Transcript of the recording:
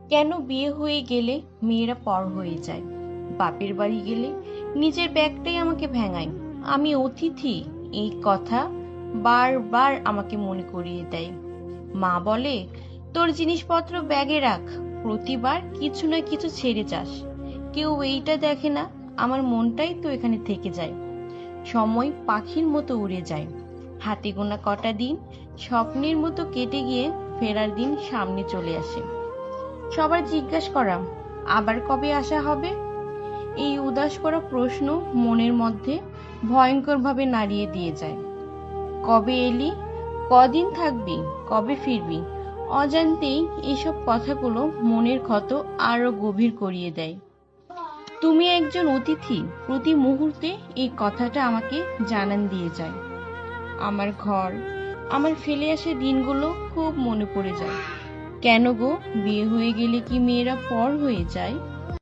কেন বিয়ে হয়ে গেলে মেয়েরা পর হয়ে যায়? বাপের বাড়ি গেলে নিজের ব্যাগটাই আমাকে ভেঙায়। আমি অতিথি, এই কথা বারবার আমাকে মনে করিয়ে দেয়। মা বলে, তোর জিনিসপত্র ব্যাগে রাখ, প্রতিবার কিছু না কিছু ছেড়ে যাস। কেউ এইটা দেখে না, আমার মনটাই তো এখানে থেকে যায়। সময় পাখির মতো উড়ে যায়। হাতে গোনা কটা দিন স্বপ্নের মতো কেটে গিয়ে ফেরার দিন সামনে চলে আসে। সবার জিজ্ঞাসা করা, আবার কবে আসা হবে? এই উদাস করা প্রশ্ন মনের মধ্যে ভয়ঙ্করভাবে নাড়িয়ে দিয়ে যায়। কবে এলি? কদিন থাকবি? কবে ফিরবি? অজান্তেই এইসব কথাগুলো মনের ক্ষত আরো গভীর করিয়ে দেয়। তুমি একজন অতিথি, প্রতি মুহূর্তে এই কথাটা আমাকে জানান দিয়ে যায়। আমার ঘর, আমার ফেলে আসা দিনগুলো খুব মনে পড়ে যায়। কেন গো, বিয়ে হয়ে গেলে কি মেয়েরা পর হয়ে যায়?